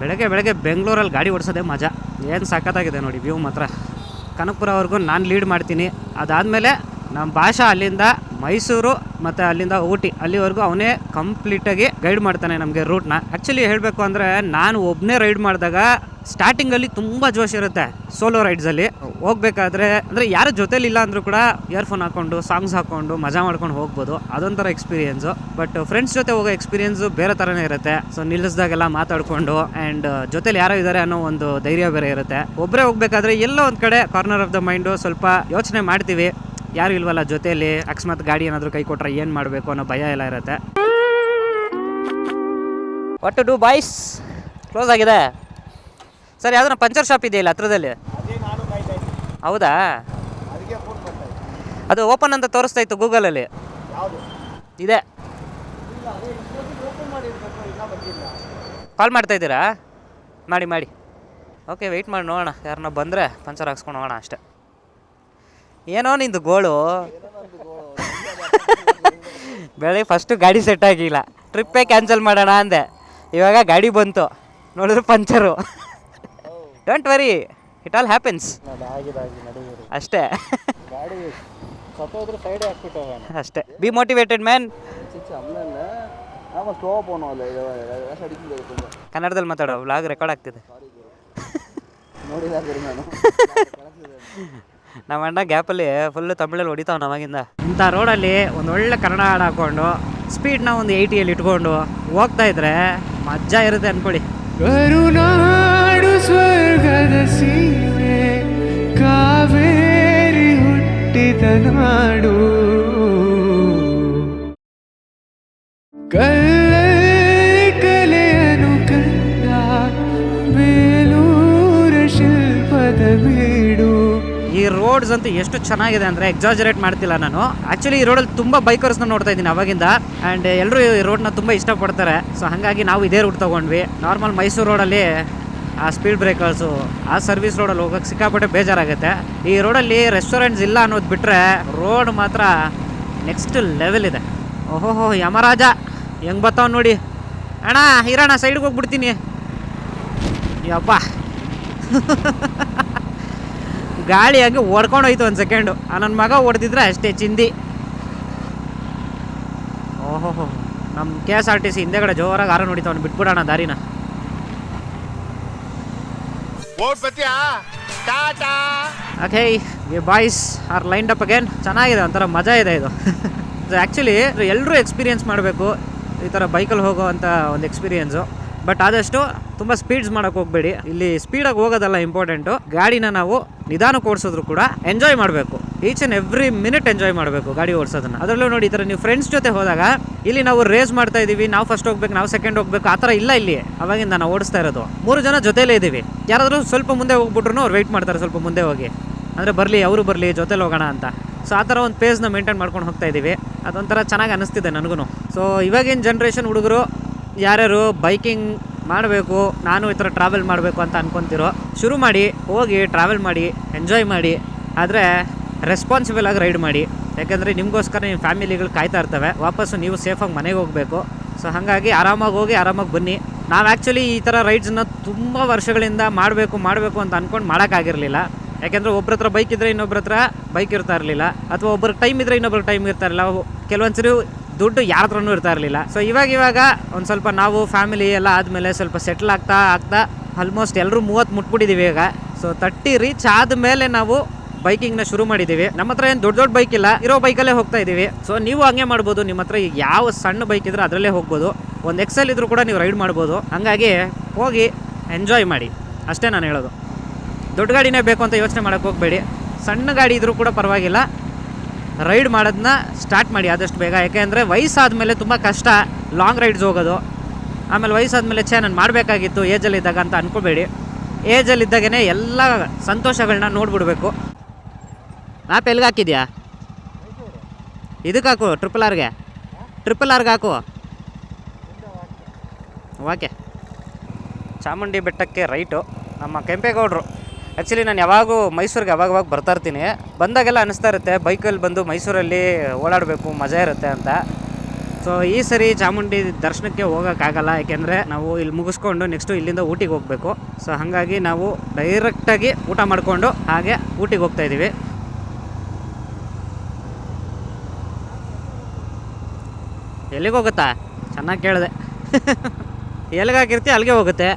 ಬೆಳಗ್ಗೆ ಬೆಳಗ್ಗೆ ಬೆಂಗಳೂರಲ್ಲಿ ಗಾಡಿ ಓಡಿಸೋದೇ ಮಜಾ. ಏನು ಸಖತ್ತಾಗಿದೆ ನೋಡಿ ವ್ಯೂ ಮಾತ್ರ. ಕನಕಪುರವರೆಗೂ ನಾನು ಲೀಡ್ ಮಾಡ್ತೀನಿ. ಅದಾದಮೇಲೆ ನಮ್ಮ ಭಾಷಾ ಅಲ್ಲಿಂದ ಮೈಸೂರು ಮತ್ತು ಅಲ್ಲಿಂದ ಊಟಿ ಅಲ್ಲಿವರೆಗೂ ಅವನೇ ಕಂಪ್ಲೀಟಾಗಿ ಗೈಡ್ ಮಾಡ್ತಾನೆ ನಮಗೆ ರೂಟ್ನ. ಆ್ಯಕ್ಚುಲಿ ಹೇಳಬೇಕು ಅಂದರೆ ನಾನು ಒಬ್ಬನೇ ರೈಡ್ ಮಾಡಿದಾಗ ಸ್ಟಾರ್ಟಿಂಗಲ್ಲಿ ತುಂಬ ಜೋಶ್ ಇರುತ್ತೆ. ಸೋಲೋ ರೈಡ್ಸಲ್ಲಿ ಹೋಗ್ಬೇಕಾದ್ರೆ ಅಂದರೆ ಯಾರ ಜೊತೇಲಿ ಇಲ್ಲ ಅಂದರೂ ಕೂಡ ಇಯರ್ಫೋನ್ ಹಾಕ್ಕೊಂಡು ಸಾಂಗ್ಸ್ ಹಾಕ್ಕೊಂಡು ಮಜಾ ಮಾಡ್ಕೊಂಡು ಹೋಗ್ಬೋದು. ಅದೊಂಥರ ಎಕ್ಸ್ಪೀರಿಯೆನ್ಸು. ಬಟ್ ಫ್ರೆಂಡ್ಸ್ ಜೊತೆ ಹೋಗೋ ಎಕ್ಸ್ಪೀರಿಯೆನ್ಸು ಬೇರೆ ಥರನೇ ಇರುತ್ತೆ. ಸೊ ನಿಲ್ಲಿಸಿದಾಗೆಲ್ಲ ಮಾತಾಡಿಕೊಂಡು ಆ್ಯಂಡ್ ಜೊತೇಲಿ ಯಾರೋ ಇದ್ದಾರೆ ಅನ್ನೋ ಒಂದು ಧೈರ್ಯ ಬೇರೆ ಇರುತ್ತೆ. ಒಬ್ಬರೇ ಹೋಗ್ಬೇಕಾದ್ರೆ ಎಲ್ಲೋ ಒಂದು ಕಡೆ ಕಾರ್ನರ್ ಆಫ್ ದ ಮೈಂಡು ಸ್ವಲ್ಪ ಯೋಚನೆ ಮಾಡ್ತೀವಿ, ಯಾರು ಇಲ್ವಲ್ಲ ಜೊತೆಯಲ್ಲಿ, ಅಕಸ್ಮಾತ್ ಗಾಡಿ ಏನಾದರೂ ಕೈ ಕೊಟ್ರೆ ಏನು ಮಾಡಬೇಕು ಅನ್ನೋ ಭಯ ಎಲ್ಲ ಇರುತ್ತೆ. What to do boys? Close ಆಗಿದೆ ಸರ್. ಯಾವ್ದನ್ನ ಪಂಚರ್ ಶಾಪ್ ಇದೆಯಲ್ಲ ಹತ್ರದಲ್ಲಿ? ಹೌದಾ? ಅದು ಓಪನ್ ಅಂತ ತೋರಿಸ್ತಾ ಇತ್ತು ಗೂಗಲಲ್ಲಿ. ಇದೆ. ಕಾಲ್ ಮಾಡ್ತಾ ಇದ್ದೀರಾ? ಮಾಡಿ ಮಾಡಿ. ಓಕೆ, ವೆಯ್ಟ್ ಮಾಡಿ ನೋಡೋಣ. ಯಾರನ್ನ ಬಂದರೆ ಪಂಚರ್ ಹಾಕ್ಸ್ಕೊಂಡು ಹೋಗೋಣ ಅಷ್ಟೇ. ಏನೋ ನಿಂದು ಗೋಳು. ಬೆಳಗ್ಗೆ ಫಸ್ಟು ಗಾಡಿ ಸೆಟ್ ಆಗಿಲ್ಲ, ಟ್ರಿಪ್ಪೇ ಕ್ಯಾನ್ಸಲ್ ಮಾಡೋಣ ಅಂದೆ. ಇವಾಗ ಗಾಡಿ ಬಂತು, ನೋಡಿದ್ರೆ puncture. Don't worry, it all happens ಅಷ್ಟೇ. ಅಷ್ಟೇ. Be motivated man. ಕನ್ನಡದಲ್ಲಿ ಮಾತಾಡೋ, ವ್ಲಾಗ್ ರೆಕಾರ್ಡ್ ಆಗ್ತಿದೆ. ನಮ್ಮ ಅಣ್ಣ ಗ್ಯಾಪಲ್ಲಿ ಫುಲ್ಲು ತಮಿಳಲ್ಲಿ ಹೊಡಿತಾವ ನವಾಗಿಂದ. ಇಂಥ ರೋಡಲ್ಲಿ ಒಂದು ಒಳ್ಳೆ ಕನ್ನಡ ಹಾಡು ಹಾಕ್ಕೊಂಡು ಸ್ಪೀಡ್ನ ಒಂದು 80ಯಲ್ಲಿ ಇಟ್ಕೊಂಡು ಹೋಗ್ತಾ ಇದ್ರೆ ಮಜಾ ಇರುತ್ತೆ ಅನ್ಕೊಳ್ಳಿ. ಕರುನಾಡು ಸ್ವರ್ಗದ ಸೀಮೆ, ಕಾವೇರಿ ಹುಟ್ಟಿದ ನಾಡು, ಕಲೆಯನ್ನು ಕಂಡ ಬೇಲೂರ ಶಿಲ್ಪದ ಬೀಡು. ಈ ರೋಡ್ಸ್ ಅಂತೂ ಎಷ್ಟು ಚೆನ್ನಾಗಿದೆ ಅಂದರೆ ಎಕ್ಸಾಜರೇಟ್ ಮಾಡ್ತಿಲ್ಲ ನಾನು. ಆ್ಯಕ್ಚುಲಿ ಈ ರೋಡಲ್ಲಿ ತುಂಬ ಬೈಕರ್ಸ್ನ ನೋಡ್ತಾ ಇದ್ದೀನಿ ಅವಾಗಿಂದ. ಆ್ಯಂಡ್ ಎಲ್ಲರೂ ಈ ರೋಡ್ನ ತುಂಬ ಇಷ್ಟಪಡ್ತಾರೆ. ಸೊ ಹಾಗಾಗಿ ನಾವು ಇದೇ ರೂಟ್ ತೊಗೊಂಡ್ವಿ. ನಾರ್ಮಲ್ ಮೈಸೂರು ರೋಡಲ್ಲಿ ಆ ಸ್ಪೀಡ್ ಬ್ರೇಕರ್ಸು, ಆ ಸರ್ವಿಸ್ ರೋಡಲ್ಲಿ ಹೋಗೋಕ್ಕೆ ಸಿಕ್ಕಾಪಟ್ಟೆ ಬೇಜಾರಾಗುತ್ತೆ. ಈ ರೋಡಲ್ಲಿ ರೆಸ್ಟೋರೆಂಟ್ಸ್ ಇಲ್ಲ ಅನ್ನೋದು ಬಿಟ್ಟರೆ ರೋಡ್ ಮಾತ್ರ ನೆಕ್ಸ್ಟ್ ಲೆವೆಲ್ ಇದೆ. ಓಹೋಹೋ, ಯಮರಾಜ ಹೆಂಗೆ ಬರ್ತಾವ ನೋಡಿ. ಅಣ್ಣ ಇರೋಣ, ಸೈಡ್ಗೆ ಹೋಗ್ಬಿಡ್ತೀನಿ. ಯಪ್ಪ ಗಾಳಿ ಹಂಗೆ ಓಡ್ಕೊಂಡು ಹೋಯ್ತು ಒಂದು ಸೆಕೆಂಡು. ನನ್ನ ಮಗ ಹೊಡೆದಿದ್ರೆ ಅಷ್ಟೇ ಚಿಂದಿ. ಓಹೋಹೋ, ನಮ್ಮ KSRTC ಹಿಂದೆಗಡೆ ಜೋರಾಗಿ ಹಾರ ನೋಡಿತಾವನು. ಬಿಟ್ಬಿಡೋಣ ದಾರಿನ. Okay, boys are lined up again. ಚೆನ್ನಾಗಿದೆ, ಒಂಥರ ಮಜಾ ಇದೆ ಇದು. ಆ್ಯಕ್ಚುಲಿ ಎಲ್ಲರೂ ಎಕ್ಸ್ಪೀರಿಯೆನ್ಸ್ ಮಾಡಬೇಕು ಈ ಥರ ಬೈಕಲ್ಲಿ ಹೋಗೋ ಅಂಥ ಒಂದು ಎಕ್ಸ್ಪೀರಿಯೆನ್ಸು. ಬಟ್ ಆದಷ್ಟು ತುಂಬ ಸ್ಪೀಡ್ಸ್ ಮಾಡೋಕ್ಕೆ ಹೋಗಬೇಡಿ. ಇಲ್ಲಿ ಸ್ಪೀಡಾಗಿ ಹೋಗೋದಲ್ಲ ಇಂಪಾರ್ಟೆಂಟು. ಗಾಡಿನ ನಾವು ನಿಧಾನಕ್ಕೆ ಓಡಿಸಿದ್ರು ಕೂಡ ಎಂಜಾಯ್ ಮಾಡಬೇಕು. Each and every minute enjoy ಮಾಡಬೇಕು ಗಾಡಿ ಓಡಿಸೋದನ್ನು. ಅದರಲ್ಲೂ ನೋಡಿ, ಈ ಥರ ನೀವು ಫ್ರೆಂಡ್ಸ್ ಜೊತೆ ಹೋದಾಗ ಇಲ್ಲಿ ನಾವು ರೇಸ್ ಮಾಡ್ತಾ ಇದ್ದೀವಿ, ನಾವು ಫಸ್ಟ್ ಹೋಗ್ಬೇಕು, ನಾವು ಸೆಕೆಂಡ್ ಹೋಗ್ಬೇಕು, ಆ ಥರ ಇಲ್ಲ. ಇಲ್ಲಿ ಅವಾಗಿಂದ ನಾವು ಓಡಿಸ್ತಾ ಇರೋದು 3 ಜನ ಜೊತೆಲೇ ಇದ್ದೀವಿ. ಯಾರಾದರೂ ಸ್ವಲ್ಪ ಮುಂದೆ ಹೋಗ್ಬಿಟ್ರು ಅವ್ರು ವೆಯ್ಟ್ ಮಾಡ್ತಾರೆ, ಸ್ವಲ್ಪ ಮುಂದೆ ಹೋಗಿ ಅಂದರೆ ಬರಲಿ, ಅವರು ಬರಲಿ, ಜೊತೆಲಿ ಹೋಗೋಣ ಅಂತ. ಸೊ ಆ ಥರ ಒಂದು ಪೇಸ್ನ ಮೇಂಟೈನ್ ಮಾಡ್ಕೊಂಡು ಹೋಗ್ತಾ ಇದ್ದೀವಿ. ಅದೊಂಥರ ಚೆನ್ನಾಗಿ ಅನ್ನಿಸ್ತಿದೆ ನನಗೂ. ಸೊ ಇವಾಗಿನ ಜನ್ರೇಷನ್ ಹುಡುಗರು ಯಾರ್ಯಾರು ಬೈಕಿಂಗ್ ಮಾಡಬೇಕು, ನಾನು ಈ ಥರ ಟ್ರಾವೆಲ್ ಮಾಡಬೇಕು ಅಂತ ಅನ್ಕೊತಿರೋ, ಶುರು ಮಾಡಿ, ಹೋಗಿ ಟ್ರಾವೆಲ್ ಮಾಡಿ, ಎಂಜಾಯ್ ಮಾಡಿ. ಆದರೆ ರೆಸ್ಪಾನ್ಸಿಬಲ್ ಆಗಿ ರೈಡ್ ಮಾಡಿ. ಯಾಕೆಂದರೆ ನಿಮಗೋಸ್ಕರ ನಿಮ್ಮ ಫ್ಯಾಮಿಲಿಗಳು ಕಾಯ್ತಾ ಇರ್ತವೆ. ವಾಪಸ್ಸು ನೀವು ಸೇಫಾಗಿ ಮನೆಗೆ ಹೋಗಬೇಕು. ಸೊ ಹಾಗಾಗಿ ಆರಾಮಾಗಿ ಹೋಗಿ ಆರಾಮಾಗಿ ಬನ್ನಿ. ನಾವು ಆ್ಯಕ್ಚುಲಿ ಈ ಥರ ರೈಡ್ಸನ್ನ ತುಂಬ ವರ್ಷಗಳಿಂದ ಮಾಡಬೇಕು ಅಂತ ಅಂದ್ಕೊಂಡು ಮಾಡೋಕ್ಕಾಗಿರಲಿಲ್ಲ. ಯಾಕೆಂದರೆ ಒಬ್ಬರ ಹತ್ರ ಬೈಕ್ ಇದ್ದರೆ ಇನ್ನೊಬ್ಬರ ಹತ್ರ ಬೈಕ್ ಇರ್ತಾ ಇರಲಿಲ್ಲ, ಅಥವಾ ಒಬ್ಬರಿಗೆ ಟೈಮ್ ಇದ್ದರೆ ಇನ್ನೊಬ್ರಿಗೆ ಟೈಮ್ ಇರ್ತಾ ಇರಲಿಲ್ಲ. ಕೆಲವೊಂದ್ಸರಿ ದುಡ್ಡು ಯಾರ ಹತ್ರನೂ ಇರ್ತಾ ಇರಲಿಲ್ಲ. ಸೊ ಇವಾಗ ಒಂದು ಸ್ವಲ್ಪ ನಾವು ಫ್ಯಾಮಿಲಿ ಎಲ್ಲ ಆದಮೇಲೆ ಸ್ವಲ್ಪ ಸೆಟ್ಲ್ ಆಗ್ತಾ ಆಲ್ಮೋಸ್ಟ್ ಎಲ್ಲರೂ 30 ಮುಟ್ಬಿಟ್ಟಿದ್ದೀವಿ ಈಗ. ಸೊ 30 ರೀಚ್ ಆದಮೇಲೆ ನಾವು ಬೈಕಿಂಗ್ನ ಶುರು ಮಾಡಿದ್ದೀವಿ. ನಮ್ಮ ಹತ್ರ ಏನು ದೊಡ್ಡ ಬೈಕ್ ಇಲ್ಲ, ಇರೋ ಬೈಕಲ್ಲೇ ಹೋಗ್ತಾ ಇದ್ದೀವಿ. ಸೊ ನೀವು ಹಂಗೆ ಮಾಡ್ಬೋದು. ನಿಮ್ಮ ಹತ್ರ ಈಗ ಯಾವ ಸಣ್ಣ ಬೈಕ್ ಇದ್ರೆ ಅದರಲ್ಲೇ ಹೋಗ್ಬೋದು. ಒಂದು XL ಇದ್ರೂ ಕೂಡ ನೀವು ರೈಡ್ ಮಾಡ್ಬೋದು. ಹಂಗಾಗಿ ಹೋಗಿ ಎಂಜಾಯ್ ಮಾಡಿ ಅಷ್ಟೇ ನಾನು ಹೇಳೋದು. ದೊಡ್ಡ ಗಾಡಿನೇ ಬೇಕು ಅಂತ ಯೋಚನೆ ಮಾಡೋಕ್ಕೆ ಹೋಗಬೇಡಿ. ಸಣ್ಣ ಗಾಡಿ ಇದ್ರೂ ಕೂಡ ಪರವಾಗಿಲ್ಲ, ರೈಡ್ ಮಾಡೋದನ್ನ ಸ್ಟಾರ್ಟ್ ಮಾಡಿ ಆದಷ್ಟು ಬೇಗ. ಯಾಕೆಂದರೆ ವಯಸ್ಸಾದಮೇಲೆ ತುಂಬ ಕಷ್ಟ ಲಾಂಗ್ ರೈಡ್ಸ್ ಹೋಗೋದು. ಆಮೇಲೆ ವಯಸ್ಸಾದಮೇಲೆ ನಾನು ಮಾಡಬೇಕಾಗಿತ್ತು ಏಜಲ್ಲಿದ್ದಾಗ ಅಂತ ಅಂದ್ಕೋಬೇಡಿ. ಏಜಲ್ಲಿದ್ದಾಗೇ ಎಲ್ಲ ಸಂತೋಷಗಳನ್ನ ನೋಡ್ಬಿಡ್ಬೇಕು. ಮ್ಯಾಪ್ ಎಲ್ಲಿಗೆ ಹಾಕಿದ್ಯಾ? ಇದಕ್ಕೆ ಹಾಕು, ಟ್ರಿಪಲ್ ಆರ್ಗೆ ಹಾಕು. ಓಕೆ, ಚಾಮುಂಡಿ ಬೆಟ್ಟಕ್ಕೆ ರೈಟು. ನಮ್ಮ ಕೆಂಪೇಗೌಡರು. ಆ್ಯಕ್ಚುಲಿ ನಾನು ಯಾವಾಗೂ ಮೈಸೂರಿಗೆ ಅವಾಗವಾಗ ಬರ್ತಾ ಇರ್ತೀನಿ. ಬಂದಾಗೆಲ್ಲ ಅನ್ನಿಸ್ತಾ ಇರುತ್ತೆ ಬೈಕಲ್ಲಿ ಬಂದು ಮೈಸೂರಲ್ಲಿ ಓಡಾಡಬೇಕು, ಮಜಾ ಇರುತ್ತೆ ಅಂತ. ಸೊ ಈ ಸರಿ ಚಾಮುಂಡಿ ದರ್ಶನಕ್ಕೆ ಹೋಗೋಕ್ಕಾಗಲ್ಲ, ಯಾಕೆಂದರೆ ನಾವು ಇಲ್ಲಿ ಮುಗಿಸ್ಕೊಂಡು ನೆಕ್ಸ್ಟು ಇಲ್ಲಿಂದ ಊಟಿಗೆ ಹೋಗಬೇಕು. ಸೊ ಹಾಗಾಗಿ ನಾವು ಡೈರೆಕ್ಟಾಗಿ ಊಟ ಮಾಡಿಕೊಂಡು ಹಾಗೆ ಊಟಿಗೆ ಹೋಗ್ತಾಯಿದ್ದೀವಿ. ಎಲ್ಲಿಗೆ ಹೋಗುತ್ತಾ? ಚೆನ್ನಾಗಿ ಕೇಳಿದೆ. ಎಲ್ಲಿಗೆ ಹಾಕಿರ್ತೀವಿ ಅಲ್ಲಿಗೆ ಹೋಗುತ್ತೆ.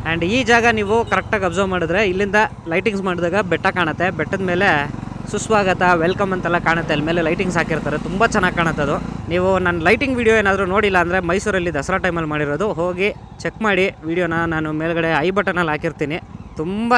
ಆ್ಯಂಡ್ ಈ ಜಾಗ ನೀವು ಕರೆಕ್ಟಾಗಿ ಅಬ್ಸರ್ವ್ ಮಾಡಿದ್ರೆ ಇಲ್ಲಿಂದ ಲೈಟಿಂಗ್ಸ್ ಮಾಡಿದಾಗ ಬೆಟ್ಟ ಕಾಣುತ್ತೆ. ಬೆಟ್ಟದ ಮೇಲೆ ಸುಸ್ವಾಗತ, ವೆಲ್ಕಮ್ ಅಂತೆಲ್ಲ ಕಾಣುತ್ತೆ. ಅಲ್ಲಿ ಮೇಲೆ ಲೈಟಿಂಗ್ಸ್ ಹಾಕಿರ್ತಾರೆ, ತುಂಬ ಚೆನ್ನಾಗಿ ಕಾಣುತ್ತೆ ಅದು. ನೀವು ನನ್ನ ಲೈಟಿಂಗ್ ವೀಡಿಯೋ ಏನಾದರೂ ನೋಡಿಲ್ಲ ಅಂದರೆ ಮೈಸೂರಲ್ಲಿ ದಸರಾ ಟೈಮಲ್ಲಿ ಮಾಡಿರೋದು, ಹೋಗಿ ಚೆಕ್ ಮಾಡಿ ವೀಡಿಯೋನ. ನಾನು ಮೇಲ್ಗಡೆ ಐ ಬಟನಲ್ಲಿ ಹಾಕಿರ್ತೀನಿ. ತುಂಬ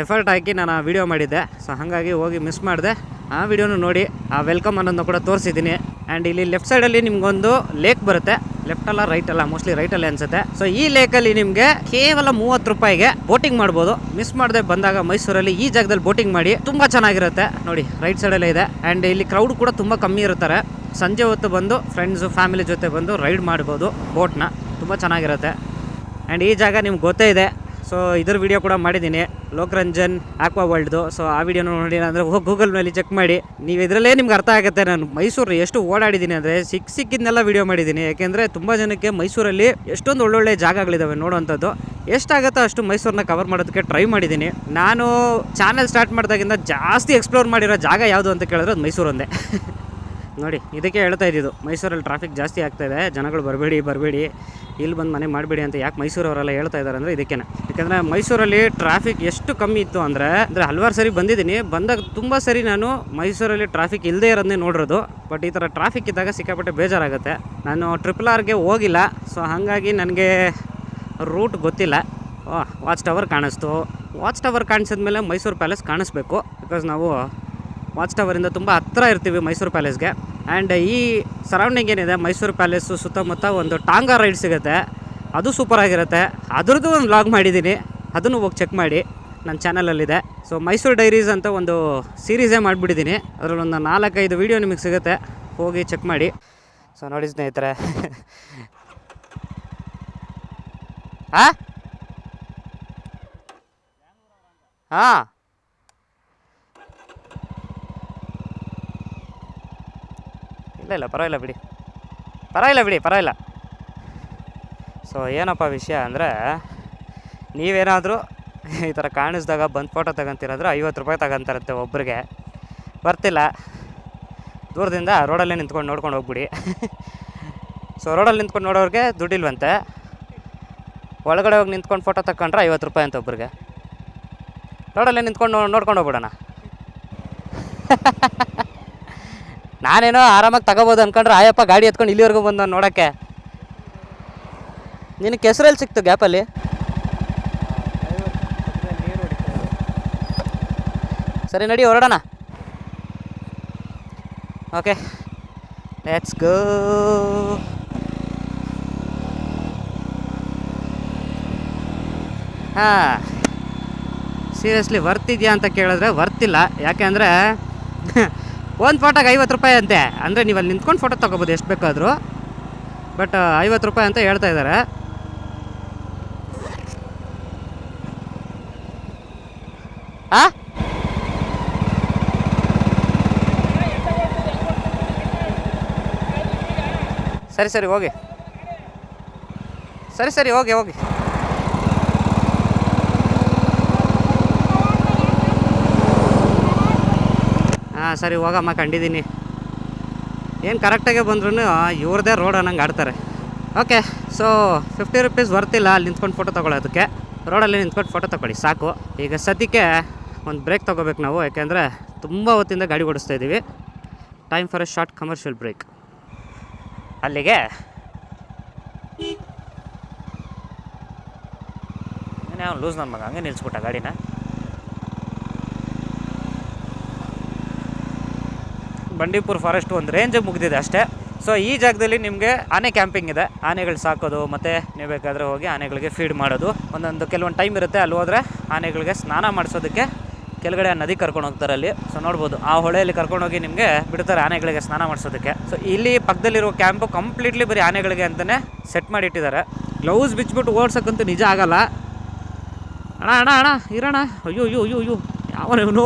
ಎಫರ್ಟ್ ಹಾಕಿ ನಾನು ಆ ವೀಡಿಯೋ ಮಾಡಿದ್ದೆ. ಸೊ ಹಾಗಾಗಿ ಹೋಗಿ ಮಿಸ್ ಮಾಡಿದೆ, ಆ ವೀಡಿಯೋನು ನೋಡಿ. ಆ ವೆಲ್ಕಮ್ ಅನ್ನೋದನ್ನ ಕೂಡ ತೋರಿಸಿದ್ದೀನಿ. ಆ್ಯಂಡ್ ಇಲ್ಲಿ ಲೆಫ್ಟ್ ಸೈಡಲ್ಲಿ ನಿಮ್ಗೊಂದು ಲೇಕ್ ಬರುತ್ತೆ. ಲೆಫ್ಟ್ ಅಲ್ಲ ರೈಟ್ ಅಲ್ಲ, ಮೋಸ್ಟ್ಲಿ ರೈಟಲ್ಲಿ ಅನ್ಸುತ್ತೆ. ಸೊ ಈ ಲೇಕಲ್ಲಿ ನಿಮಗೆ ಕೇವಲ 30 ರೂಪಾಯಿಗೆ ಬೋಟಿಂಗ್ ಮಾಡ್ಬೋದು. ಮಿಸ್ ಮಾಡದೆ ಬಂದಾಗ ಮೈಸೂರಲ್ಲಿ ಈ ಜಾಗದಲ್ಲಿ ಬೋಟಿಂಗ್ ಮಾಡಿ, ತುಂಬ ಚೆನ್ನಾಗಿರುತ್ತೆ. ನೋಡಿ ರೈಟ್ ಸೈಡಲ್ಲೇ ಇದೆ. ಆ್ಯಂಡ್ ಇಲ್ಲಿ ಕ್ರೌಡ್ ಕೂಡ ತುಂಬ ಕಮ್ಮಿ ಇರ್ತಾರೆ. ಸಂಜೆ ಹೊತ್ತು ಬಂದು ಫ್ರೆಂಡ್ಸು ಫ್ಯಾಮಿಲಿ ಜೊತೆ ಬಂದು ರೈಡ್ ಮಾಡ್ಬೋದು ಬೋಟ್ನ, ತುಂಬ ಚೆನ್ನಾಗಿರುತ್ತೆ. ಆ್ಯಂಡ್ ಈ ಜಾಗ ನಿಮ್ಗೆ ಗೊತ್ತೇ ಇದೆ. ಸೊ ಇದ್ರ ವಿಡಿಯೋ ಕೂಡ ಮಾಡಿದ್ದೀನಿ, ಲೋಕರಂಜನ್ ಆಕ್ವಾ ವರ್ಲ್ಡ್ದು. ಸೊ ಆ ವಿಡಿಯೋನ ನೋಡಿ ಅಂದರೆ ಹೋಗಿ ಗೂಗಲ್ ಮೇಲೆ ಚೆಕ್ ಮಾಡಿ. ನೀವು ಇದರಲ್ಲೇ ನಿಮ್ಗೆ ಅರ್ಥ ಆಗುತ್ತೆ ನಾನು ಮೈಸೂರು ಎಷ್ಟು ಓಡಾಡಿದ್ದೀನಿ ಅಂದರೆ ಸಿಕ್ಕಿದ್ದನ್ನೆಲ್ಲ ವಿಡಿಯೋ ಮಾಡಿದ್ದೀನಿ. ಯಾಕೆಂದರೆ ತುಂಬ ಜನಕ್ಕೆ ಮೈಸೂರಲ್ಲಿ ಎಷ್ಟೊಂದು ಒಳ್ಳೊಳ್ಳೆ ಜಾಗಗಳಿದ್ದಾವೆ ನೋಡುವಂಥದ್ದು. ಎಷ್ಟಾಗುತ್ತೋ ಅಷ್ಟು ಮೈಸೂರನ್ನ ಕವರ್ ಮಾಡೋದಕ್ಕೆ ಟ್ರೈ ಮಾಡಿದ್ದೀನಿ. ನಾನು ಚಾನಲ್ ಸ್ಟಾರ್ಟ್ ಮಾಡಿದಾಗಿಂದ ಜಾಸ್ತಿ ಎಕ್ಸ್ಪ್ಲೋರ್ ಮಾಡಿರೋ ಜಾಗ ಯಾವುದು ಅಂತ ಕೇಳಿದ್ರೆ ಅದು ಮೈಸೂರು ಒಂದೇ. ನೋಡಿ ಇದಕ್ಕೆ ಹೇಳ್ತಾ ಇದ್ದಿದ್ದು, ಮೈಸೂರಲ್ಲಿ ಟ್ರಾಫಿಕ್ ಜಾಸ್ತಿ ಆಗ್ತಾಯಿದೆ, ಜನಗಳು ಬರಬೇಡಿ ಇಲ್ಲಿ ಬಂದು ಮನೆ ಮಾಡಬೇಡಿ ಅಂತ ಯಾಕೆ ಮೈಸೂರವರೆಲ್ಲ ಹೇಳ್ತಾ ಇದ್ದಾರೆ ಅಂದರೆ ಇದಕ್ಕೇ. ಯಾಕಂದರೆ ಮೈಸೂರಲ್ಲಿ ಟ್ರಾಫಿಕ್ ಎಷ್ಟು ಕಮ್ಮಿ ಇತ್ತು ಅಂದರೆ ಹಲವಾರು ಸರಿ ಬಂದಿದ್ದೀನಿ. ಬಂದಾಗ ತುಂಬ ಸರಿ ನಾನು ಮೈಸೂರಲ್ಲಿ ಟ್ರಾಫಿಕ್ ಇಲ್ಲದೇ ಇರೋದನ್ನೇ ನೋಡಿರೋದು. ಬಟ್ ಈ ಥರ ಟ್ರಾಫಿಕ್ ಇದ್ದಾಗ ಸಿಕ್ಕಾಪಟ್ಟೆ ಬೇಜಾರಾಗುತ್ತೆ. ನಾನು RRRಗೆ ಹೋಗಿಲ್ಲ, ಸೊ ಹಾಗಾಗಿ ನನಗೆ ರೂಟ್ ಗೊತ್ತಿಲ್ಲ. ವಾಚ್ ಟವರ್ ಕಾಣಿಸ್ತು. ವಾಚ್ ಟವರ್ ಕಾಣಿಸಿದ್ಮೇಲೆ ಮೈಸೂರು ಪ್ಯಾಲೇಸ್ ಕಾಣಿಸ್ಬೇಕು. ಬಿಕಾಸ್ ನಾವು ವಾಚ್ ಟವರಿಂದ ತುಂಬ ಹತ್ತಿರ ಇರ್ತೀವಿ ಮೈಸೂರು ಪ್ಯಾಲೇಸ್ಗೆ. ಆ್ಯಂಡ್ ಈ ಸರೌಂಡಿಂಗ್ ಏನಿದೆ ಮೈಸೂರು ಪ್ಯಾಲೇಸು ಸುತ್ತಮುತ್ತ ಒಂದು ಟಾಂಗಾ ರೈಡ್ ಸಿಗುತ್ತೆ, ಅದು ಸೂಪರಾಗಿರುತ್ತೆ. ಅದ್ರದ್ದು ಒಂದು ವ್ಲಾಗ್ ಮಾಡಿದ್ದೀನಿ, ಅದನ್ನು ಹೋಗಿ ಚೆಕ್ ಮಾಡಿ, ನನ್ನ ಚಾನಲಲ್ಲಿದೆ. ಸೊ ಮೈಸೂರು ಡೈರೀಸ್ ಅಂತ ಒಂದು ಸೀರೀಸೇ ಮಾಡಿಬಿಟ್ಟಿದ್ದೀನಿ. ಅದರಲ್ಲೊಂದು 4-5 ವೀಡಿಯೋ ನಿಮಗೆ ಸಿಗುತ್ತೆ, ಹೋಗಿ ಚೆಕ್ ಮಾಡಿ. ಸೊ ನೋಡಿ ಸ್ನೇಹಿತರೆ, ಹಾಂ ಇಲ್ಲ ಪರವಾಗಿಲ್ಲ ಬಿಡಿ. ಸೊ ಏನಪ್ಪ ವಿಷಯ ಅಂದರೆ, ನೀವೇನಾದರೂ ಈ ಥರ ಕಾಣಿಸ್ದಾಗ ಬಂದು ಫೋಟೋ ತಗೊಂತೀರಾದ್ರೆ 50 ರೂಪಾಯಿ ತಗೊಂತಾರಂತೆ ಒಬ್ರಿಗೆ. ಬರ್ತಿಲ್ಲ, ದೂರದಿಂದ ರೋಡಲ್ಲೇ ನಿಂತ್ಕೊಂಡು ನೋಡ್ಕೊಂಡು ಹೋಗ್ಬಿಡಿ. ಸೊ ರೋಡಲ್ಲಿ ನಿಂತ್ಕೊಂಡು ನೋಡೋರಿಗೆ ದುಡ್ಡಿಲ್ವಂತೆ, ಒಳಗಡೆ ಹೋಗಿ ನಿಂತ್ಕೊಂಡು ಫೋಟೋ ತಗೊಂಡ್ರೆ 50 ರೂಪಾಯಿ ಅಂತ ಒಬ್ರಿಗೆ. ರೋಡಲ್ಲೇ ನಿಂತ್ಕೊಂಡು ನೋಡ್ಕೊಂಡು ಹೋಗ್ಬಿಡೋಣ. ನಾನೇನೋ ಆರಾಮಾಗಿ ತಗೋಬೋದು ಅಂದ್ಕೊಂಡ್ರೆ ಆಯಪ್ಪ ಗಾಡಿ ಎತ್ಕೊಂಡು ಇಲ್ಲಿವರೆಗೂ ಬಂದು ನೋಡೋಕ್ಕೆ. ನಿನಗೆ ಕೆಸರಲ್ಲಿ ಸಿಕ್ತು ಗ್ಯಾಪಲ್ಲಿ. ಸರಿ ನಡಿ ಹೊರಡೋಣ. Okay let's go. Seriously worth ಇದೆಯಾ ಅಂತ ಕೇಳಿದ್ರೆ ವರ್ತಿಲ್ಲ. ಯಾಕೆ ಅಂದರೆ ಒಂದು ಫೋಟೋಗೆ 50 ರೂಪಾಯಿ ಅಂತೆ. ಅಂದರೆ ನೀವು ಅಲ್ಲಿ ನಿಂತ್ಕೊಂಡು ಫೋಟೋ ತೊಗೋಬೋದು ಎಷ್ಟು ಬೇಕಾದರೂ, ಬಟ್ 50 ರೂಪಾಯಿ ಅಂತ ಹೇಳ್ತಾ ಇದ್ದಾರೆ. ಸರಿ ಹೋಗಿ. ಸರಿ ಹೋಗಿ. ಸರಿ ಹೋಗಮ್ಮ, ಕಂಡಿದ್ದೀನಿ. ಏನು ಕರೆಕ್ಟಾಗೆ ಬಂದ್ರೂ ಇವ್ರದ್ದೇ ರೋಡ್ ಅನ್ನಂಗೆ ಆಡ್ತಾರೆ. ಓಕೆ, ಸೊ 50 ರೂಪೀಸ್ ಬರ್ತಿಲ್ಲ ಅಲ್ಲಿ ನಿಂತ್ಕೊಂಡು ಫೋಟೋ ತೊಗೊಳೋದಕ್ಕೆ. ರೋಡಲ್ಲಿ ನಿಂತ್ಕೊಂಡು ಫೋಟೋ ತೊಗೊಳ್ಳಿ ಸಾಕು. ಈಗ ಸದ್ಯಕ್ಕೆ ಒಂದು ಬ್ರೇಕ್ ತೊಗೋಬೇಕು ನಾವು, ಯಾಕೆಂದರೆ ತುಂಬ ಹೊತ್ತಿಂದ ಗಾಡಿ ಓಡಿಸ್ತಾ ಇದ್ದೀವಿ. Time for a short commercial break. ಅಲ್ಲಿಗೆ ಅವ್ನು ಲೂಸ್ ನನ್ನ ಮಗ ಹಂಗೆ ನಿಲ್ಲಿಸ್ಬಿಟ್ಟ ಗಾಡಿನ. ಬಂಡೀಪುರ ಫಾರೆಸ್ಟ್ ಒಂದು ರೇಂಜಿಗೆ ಮುಗಿದಿದೆ ಅಷ್ಟೇ. ಸೊ ಈ ಜಾಗದಲ್ಲಿ ನಿಮಗೆ ಆನೆ ಕ್ಯಾಂಪಿಂಗ್ ಇದೆ. ಆನೆಗಳು ಸಾಕೋದು, ಮತ್ತು ನೀವು ಬೇಕಾದರೆ ಹೋಗಿ ಆನೆಗಳಿಗೆ ಫೀಡ್ ಮಾಡೋದು. ಕೆಲವೊಂದು ಟೈಮ್ ಇರುತ್ತೆ, ಅಲ್ಲಿ ಹೋದರೆ ಆನೆಗಳಿಗೆ ಸ್ನಾನ ಮಾಡಿಸೋದಕ್ಕೆ ಕೆಳಗಡೆ ನದಿ ಕರ್ಕೊಂಡು ಹೋಗ್ತಾರೆ ಅಲ್ಲಿ. ಸೊ ನೋಡ್ಬೋದು, ಆ ಹೊಳೆಯಲ್ಲಿ ಕರ್ಕೊಂಡೋಗಿ ನಿಮಗೆ ಬಿಡ್ತಾರೆ ಆನೆಗಳಿಗೆ ಸ್ನಾನ ಮಾಡಿಸೋದಕ್ಕೆ. ಸೊ ಇಲ್ಲಿ ಪಕ್ಕದಲ್ಲಿರೋ ಕ್ಯಾಂಪು ಕಂಪ್ಲೀಟ್ಲಿ ಬರೀ ಆನೆಗಳಿಗೆ ಅಂತಲೇ ಸೆಟ್ ಮಾಡಿಟ್ಟಿದ್ದಾರೆ. ಗ್ಲೌಸ್ ಬಿಚ್ಚಿಬಿಟ್ಟು ಓಡ್ಸೋಕ್ಕಂತೂ ನಿಜ ಆಗಲ್ಲ. ಅಣ್ಣ ಇರೋಣ. ಅಯ್ಯೋ ಯಾವನು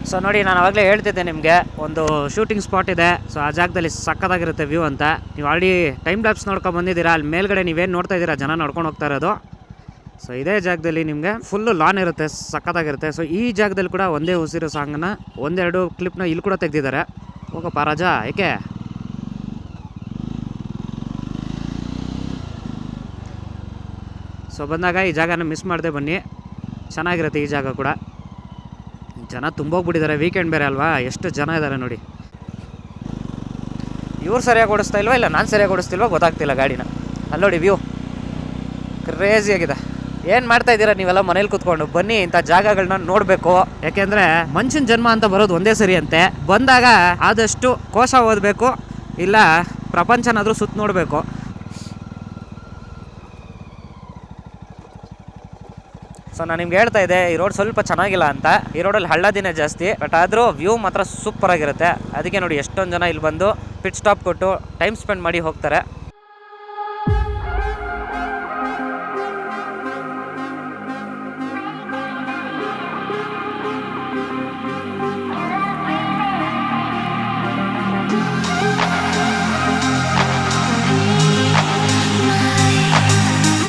ಸೊ ನೋಡಿ, ನಾನು ಆವಾಗಲೇ ಹೇಳ್ತಿದ್ದೆ ನಿಮಗೆ ಒಂದು ಶೂಟಿಂಗ್ ಸ್ಪಾಟ್ ಇದೆ. ಸೊ ಆ ಜಾಗದಲ್ಲಿ ಸಕ್ಕತ್ತಾಗಿರುತ್ತೆ ವ್ಯೂ ಅಂತ. ನೀವು ಆಲ್ರೆಡಿ ಟೈಮ್ ಲ್ಯಾಪ್ಸ್ ನೋಡ್ಕೊಂಡು ಬಂದಿದ್ದೀರಾ. ಅಲ್ಲಿ ಮೇಲ್ಗಡೆ ನೀವೇನು ನೋಡ್ತಾ ಇದ್ದೀರಾ, ಜನ ನೋಡ್ಕೊಂಡು ಹೋಗ್ತಾ ಇರೋದು. ಸೊ ಇದೇ ಜಾಗದಲ್ಲಿ ನಿಮಗೆ ಫುಲ್ಲು ಲಾನ್ ಇರುತ್ತೆ, ಸಕ್ಕತ್ತಾಗಿರುತ್ತೆ. ಸೊ ಈ ಜಾಗದಲ್ಲಿ ಕೂಡ ಒಂದೇ ಉಸಿರು ಸಾಂಗನ್ನ ಒಂದೆರಡು ಕ್ಲಿಪ್ನ ಇಲ್ಲಿ ಕೂಡ ತೆಗೆದಿದ್ದಾರೆ. ಹೋಗಪ್ಪ ರಾಜಾ, ಏಕೆ? ಸೊ ಬಂದಾಗ ಈ ಜಾಗನ ಮಿಸ್ ಮಾಡದೆ ಬನ್ನಿ, ಚೆನ್ನಾಗಿರುತ್ತೆ ಈ ಜಾಗ ಕೂಡ. ಜನ ತುಂಬೋಗ್ಬಿಟ್ಟಿದ್ದಾರೆ, ವೀಕೆಂಡ್ ಬೇರೆ ಅಲ್ವಾ, ಎಷ್ಟು ಜನ ಇದ್ದಾರೆ ನೋಡಿ. ಇವ್ರು ಸರಿಯಾಗಿ ಓಡಿಸ್ತಾ ಇಲ್ವಾ ಇಲ್ಲ ನಾನು ಸರಿಯಾಗಿ ಓಡಿಸ್ತಿಲ್ವಾ ಗೊತ್ತಾಗ್ತಿಲ್ಲ ಗಾಡಿನ. ಅಲ್ಲಿ ನೋಡಿ ವ್ಯೂ ಕ್ರೇಜಿಯಾಗಿದೆ. ಏನು ಮಾಡ್ತಾ ಇದ್ದೀರಾ ನೀವೆಲ್ಲ ಮನೇಲಿ ಕೂತ್ಕೊಂಡು? ಬನ್ನಿ, ಇಂಥ ಜಾಗಗಳನ್ನ ನೋಡಬೇಕು. ಯಾಕೆಂದರೆ ಮನುಷ್ಯನ ಜನ್ಮ ಅಂತ ಬರೋದು ಒಂದೇ ಸರಿ ಅಂತೆ. ಬಂದಾಗ ಆದಷ್ಟು ಕೋಶ ಓದಬೇಕು, ಇಲ್ಲ ಪ್ರಪಂಚನಾದರೂ ಸುತ್ತ ನೋಡಬೇಕು. ಸೊ ನಾನು ನಿಮ್ಗೆ ಹೇಳ್ತಾ ಇದ್ದೆ, ಈ ರೋಡ್ ಸ್ವಲ್ಪ ಚೆನ್ನಾಗಿಲ್ಲ ಅಂತ. ಈ ರೋಡಲ್ಲಿ ಹಳ್ಳದಿನೇ ಜಾಸ್ತಿ, ಬಟ್ ಆದರೂ ವ್ಯೂ ಮಾತ್ರ ಸೂಪರ್ ಆಗಿರುತ್ತೆ. ಅದಕ್ಕೆ ನೋಡಿ ಎಷ್ಟೊಂದು ಜನ ಇಲ್ಲಿ ಬಂದು ಪಿಟ್ ಸ್ಟಾಪ್ ಕೊಟ್ಟು ಟೈಮ್ ಸ್ಪೆಂಡ್ ಮಾಡಿ ಹೋಗ್ತಾರೆ.